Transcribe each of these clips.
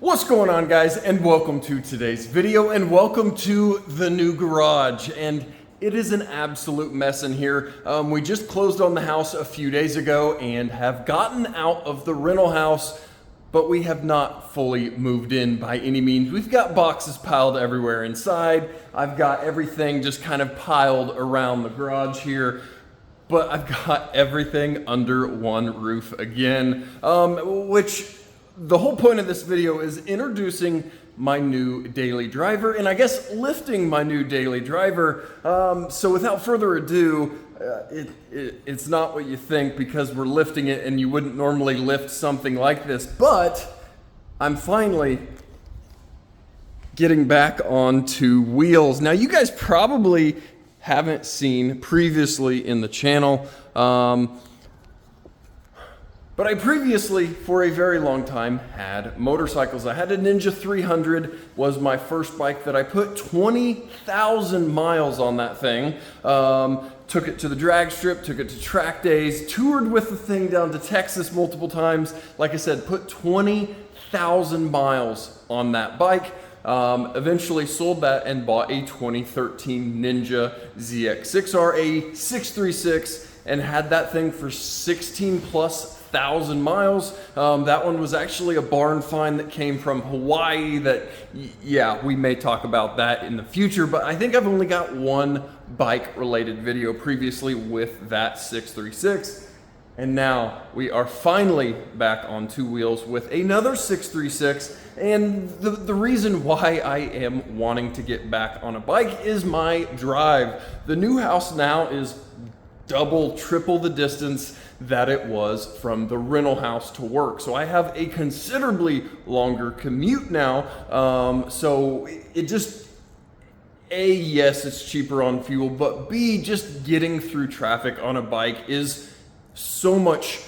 What's going on, guys, and welcome to today's video, and welcome to the new garage. And it is an absolute mess in here. We just closed on the house a few days ago and have gotten out of the rental house, but we have not fully moved in by any means. We've got boxes piled everywhere inside. I've got everything just kind of piled around the garage here, but I've got everything under one roof again, which the whole point of this video is introducing my new daily driver, and I guess lifting my new daily driver. So without further ado, it's not what you think, because we're lifting it and you wouldn't normally lift something like this, but I'm finally getting back onto wheels. Now, you guys probably haven't seen previously in the channel, but I previously, for a very long time, had motorcycles. I had a Ninja 300, was my first bike that I put 20,000 miles on that thing. Took it to the drag strip, took it to track days, toured with the thing down to Texas multiple times. Like I said, put 20,000 miles on that bike. Eventually sold that and bought a 2013 Ninja ZX6R, a 636, and had that thing for 16,000+ miles. That one was actually a barn find that came from Hawaii that, yeah, we may talk about that in the future, but I think I've only got one bike related video previously with that 636. And now we are finally back on two wheels with another 636. And the reason why I am wanting to get back on a bike is my drive. The new house now is double, triple the distance that it was from the rental house to work. So I have a considerably longer commute now. So it just, A, yes, it's cheaper on fuel, but B, just getting through traffic on a bike is so much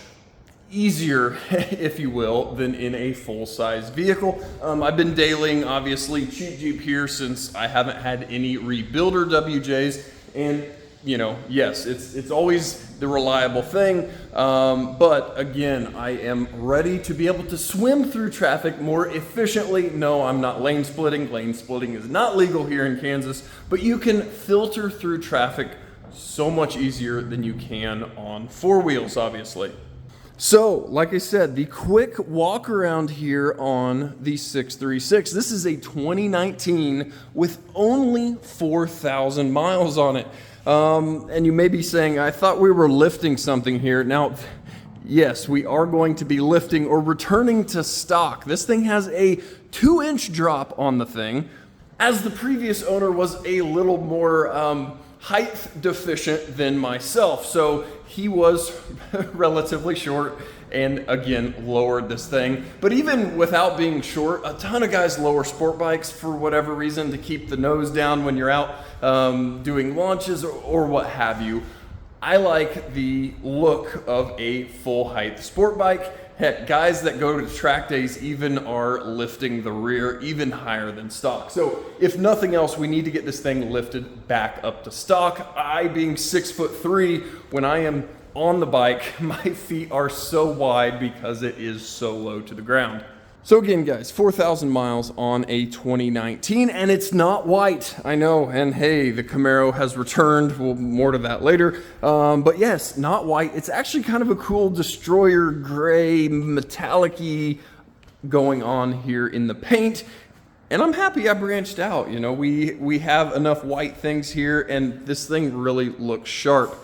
easier, if you will, than in a full-size vehicle. I've been dailying, obviously, Cheap Jeep here since I haven't had any rebuilder WJs, and you know, yes, it's always the reliable thing, but again, I am ready to be able to swim through traffic more efficiently. No, I'm not lane splitting. Lane splitting is not legal here in Kansas, but you can filter through traffic so much easier than you can on four wheels, obviously. So, like I said, the quick walk around here on the 636. This is a 2019 with only 4,000 miles on it. And you may be saying, I thought we were lifting something here. Now, yes, we are going to be lifting or returning to stock. This thing has a 2-inch drop on the thing, as the previous owner was a little more height deficient than myself. So he was relatively short and again lowered this thing. But even without being short, a ton of guys lower sport bikes for whatever reason to keep the nose down when you're out doing launches or what have you. I like the look of a full height sport bike. Heck, guys that go to track days even are lifting the rear even higher than stock. So if nothing else, we need to get this thing lifted back up to stock. I, being 6'3", when I am on the bike, my feet are so wide because it is so low to the ground. So again, guys, 4,000 miles on a 2019, and it's not white. I know, and hey, the Camaro has returned. Well, more to that later. But yes, not white. It's actually kind of a cool destroyer gray, metallic-y going on here in the paint. And I'm happy I branched out. You know, we have enough white things here, and this thing really looks sharp.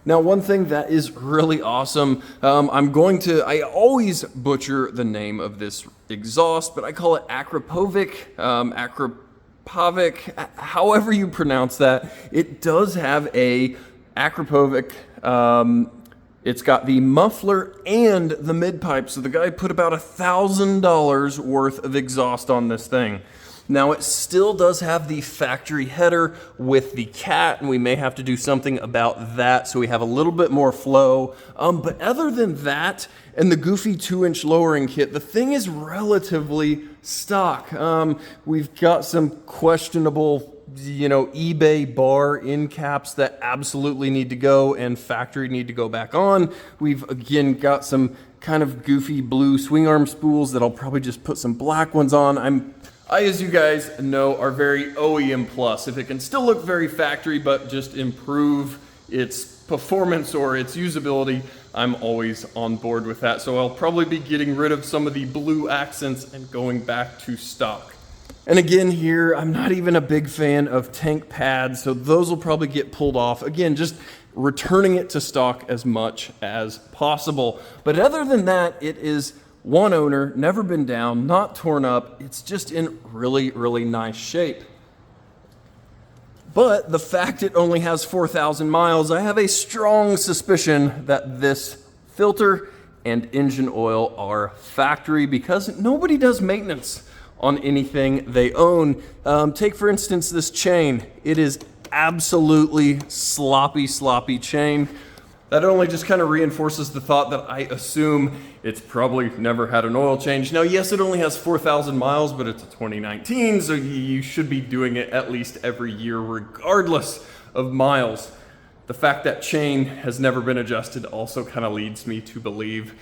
Now, one thing that is really awesome, I always butcher the name of this exhaust, but I call it Akrapovic, however you pronounce that. It does have a Akrapovic, it's got the muffler and the mid-pipe, so the guy put about $1,000 worth of exhaust on this thing. Now, it still does have the factory header with the cat, and we may have to do something about that so we have a little bit more flow. But other than that, and the goofy 2-inch lowering kit, the thing is relatively stock. We've got some questionable eBay bar end caps that absolutely need to go and factory need to go back on. We've again got some kind of goofy blue swing arm spools that I'll probably just put some black ones on. I, as you guys know, are very OEM plus. If it can still look very factory, but just improve its performance or its usability, I'm always on board with that. So I'll probably be getting rid of some of the blue accents and going back to stock. And again here, I'm not even a big fan of tank pads, so those will probably get pulled off. Again, just returning it to stock as much as possible. But other than that, it is one owner, never been down, not torn up. It's just in really, really nice shape. But the fact it only has 4,000 miles, I have a strong suspicion that this filter and engine oil are factory because nobody does maintenance on anything they own. Take for instance this chain. It is absolutely sloppy chain. That only just kind of reinforces the thought that I assume it's probably never had an oil change. Now, yes, it only has 4,000 miles, but it's a 2019, so you should be doing it at least every year, regardless of miles. The fact that chain has never been adjusted also kind of leads me to believe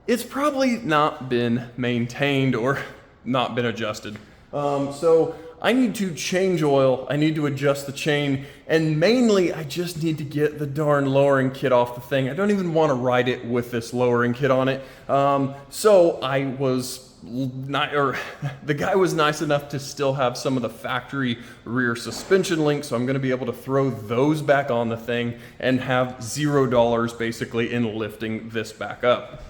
it's probably not been maintained or not been adjusted. So I need to change oil, I need to adjust the chain, and mainly I just need to get the darn lowering kit off the thing. I don't even want to ride it with this lowering kit on it. So the guy was nice enough to still have some of the factory rear suspension links, so I'm going to be able to throw those back on the thing and have $0 basically in lifting this back up.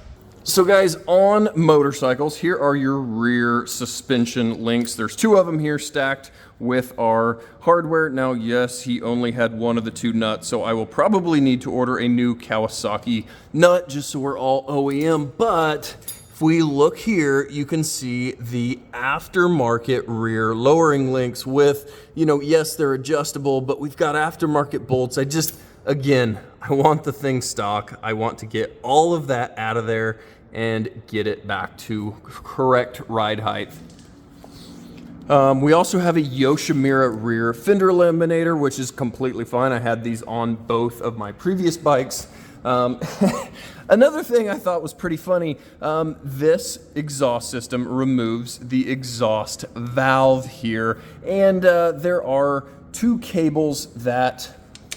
So guys, on motorcycles, here are your rear suspension links. There's two of them here stacked with our hardware. Now, yes, he only had one of the two nuts, so I will probably need to order a new Kawasaki nut just so we're all OEM. But if we look here, you can see the aftermarket rear lowering links with, yes, they're adjustable, but we've got aftermarket bolts. Again, I want the thing stock. I want to get all of that out of there and get it back to correct ride height. We also have a Yoshimura rear fender eliminator, which is completely fine. I had these on both of my previous bikes. Another thing I thought was pretty funny, this exhaust system removes the exhaust valve here, and there are two cables that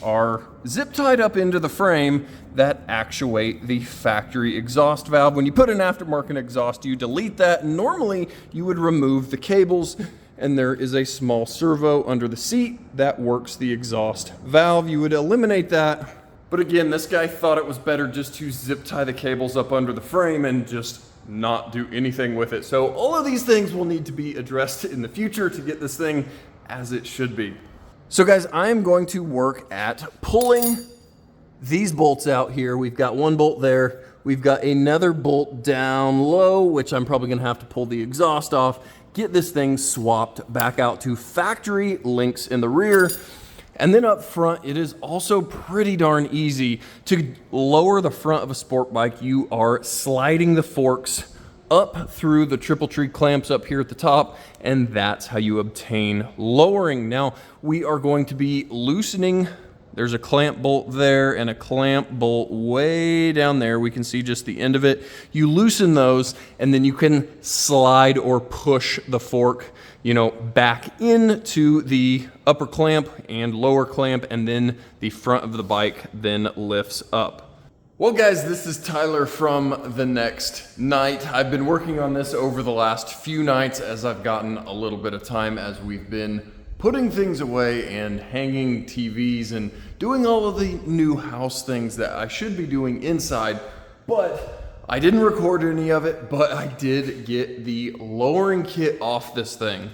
are zip tied up into the frame that actuate the factory exhaust valve. When you put an aftermarket exhaust, you delete that, and normally you would remove the cables, and there is a small servo under the seat that works the exhaust valve. You would eliminate that, but again, this guy thought it was better just to zip tie the cables up under the frame and just not do anything with it. So all of these things will need to be addressed in the future to get this thing as it should be. So guys, I am going to work at pulling these bolts out here. We've got one bolt there. We've got another bolt down low, which I'm probably gonna have to pull the exhaust off, get this thing swapped back out to factory links in the rear. And then up front, it is also pretty darn easy to lower the front of a sport bike. You are sliding the forks up through the triple tree clamps up here at the top, and that's how you obtain lowering. Now, we are going to be loosening. There's a clamp bolt there and a clamp bolt way down there. We can see just the end of it. You loosen those, and then you can slide or push the fork, back into the upper clamp and lower clamp, and then the front of the bike then lifts up. Well guys, this is Tyler from The Next Night. I've been working on this over the last few nights as I've gotten a little bit of time as we've been putting things away and hanging TVs and doing all of the new house things that I should be doing inside. But I didn't record any of it, but I did get the lowering kit off this thing.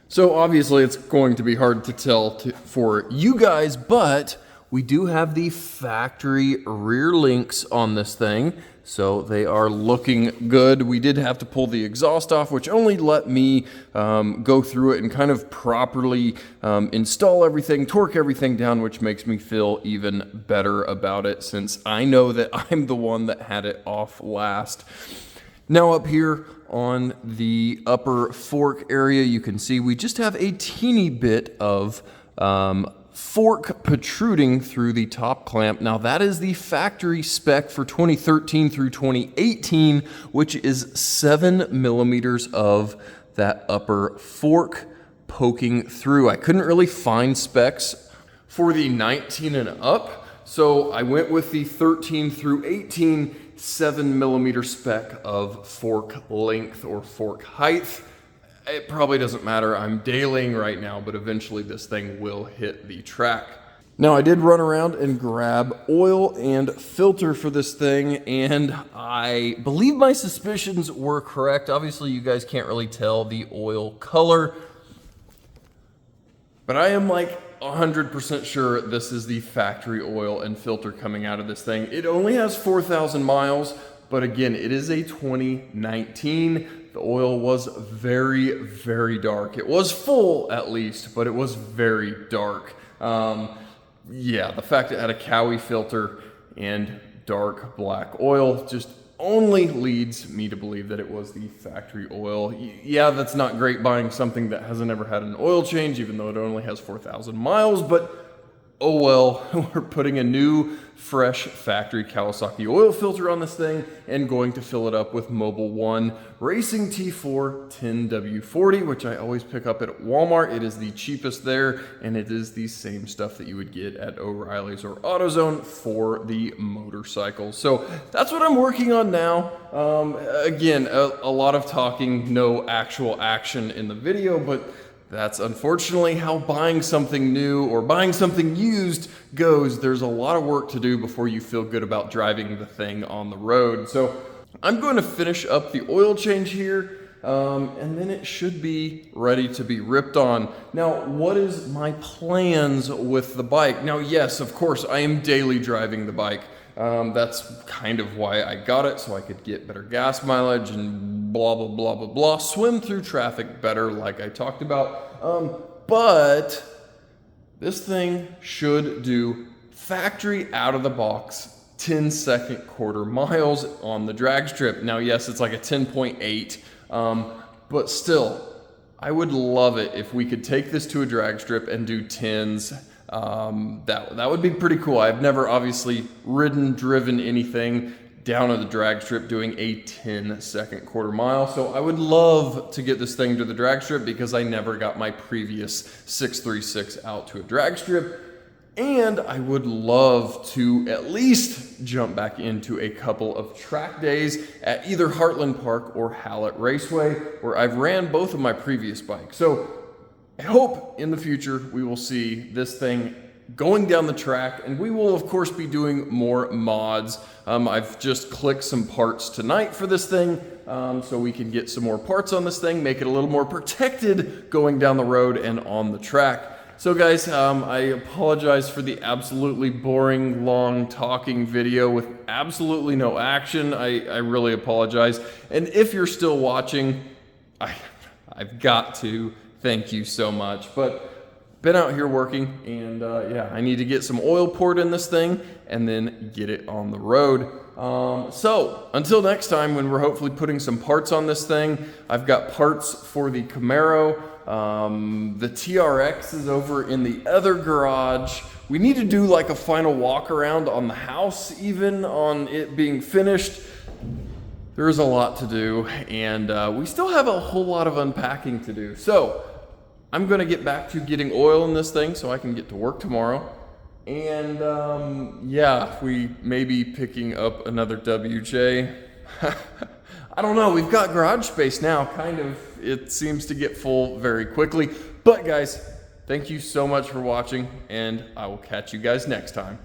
So obviously it's going to be hard to tell for you guys, but we do have the factory rear links on this thing, so they are looking good. We did have to pull the exhaust off, which only let me go through it and kind of properly install everything, torque everything down, which makes me feel even better about it since I know that I'm the one that had it off last. Now up here on the upper fork area, you can see we just have a teeny bit of fork protruding through the top clamp. Now that is the factory spec for 2013 through 2018, which is 7 millimeters of that upper fork poking through. I couldn't really find specs for the 19 and up, so I went with the 13 through 18 7 millimeter spec of fork length or fork height. It probably doesn't matter. I'm dailying right now, but eventually this thing will hit the track. Now I did run around and grab oil and filter for this thing, and I believe my suspicions were correct. Obviously you guys can't really tell the oil color, but I am like 100% sure this is the factory oil and filter coming out of this thing. It only has 4,000 miles, but again, it is a 2019. The oil was very, very dark. It was full at least, but it was very dark. Yeah, the fact it had a Kawi filter and dark black oil just only leads me to believe that it was the factory oil. Yeah, that's not great buying something that hasn't ever had an oil change, even though it only has 4,000 miles, but oh well, we're putting a new, fresh factory Kawasaki oil filter on this thing and going to fill it up with Mobil 1 Racing T4 10W40, which I always pick up at Walmart. It is the cheapest there, and it is the same stuff that you would get at O'Reilly's or AutoZone for the motorcycles. So that's what I'm working on now. Again, a lot of talking, no actual action in the video, but that's unfortunately how buying something new or buying something used goes. There's a lot of work to do before you feel good about driving the thing on the road. So I'm going to finish up the oil change here, and then it should be ready to be ripped on. Now, what is my plans with the bike? Now, yes, of course, I am daily driving the bike. That's kind of why I got it, so I could get better gas mileage and blah, blah, blah, blah, blah. Swim through traffic better, like I talked about. But this thing should do factory out of the box 10-second quarter miles on the drag strip. Now, yes, it's like a 10.8, but still, I would love it if we could take this to a drag strip and do 10s. That would be pretty cool. I've never obviously driven anything down at the drag strip doing a 10-second quarter mile. So I would love to get this thing to the drag strip because I never got my previous 636 out to a drag strip. And I would love to at least jump back into a couple of track days at either Heartland Park or Hallett Raceway, where I've ran both of my previous bikes. So I hope in the future we will see this thing going down the track, and we will of course be doing more mods. I've just clicked some parts tonight for this thing, so we can get some more parts on this thing, make it a little more protected going down the road and on the track. So guys, I apologize for the absolutely boring, long talking video with absolutely no action. I really apologize. And if you're still watching, I've got to thank you so much. But been out here working, and yeah, I need to get some oil poured in this thing and then get it on the road. So until next time, when we're hopefully putting some parts on this thing, I've got parts for the Camaro. The TRX is over in the other garage. We need to do like a final walk around on the house, even on it being finished. There's a lot to do, and we still have a whole lot of unpacking to do. So I'm gonna get back to getting oil in this thing so I can get to work tomorrow. And yeah, we may be picking up another WJ. I don't know, we've got garage space now, kind of. It seems to get full very quickly. But guys, thank you so much for watching, and I will catch you guys next time.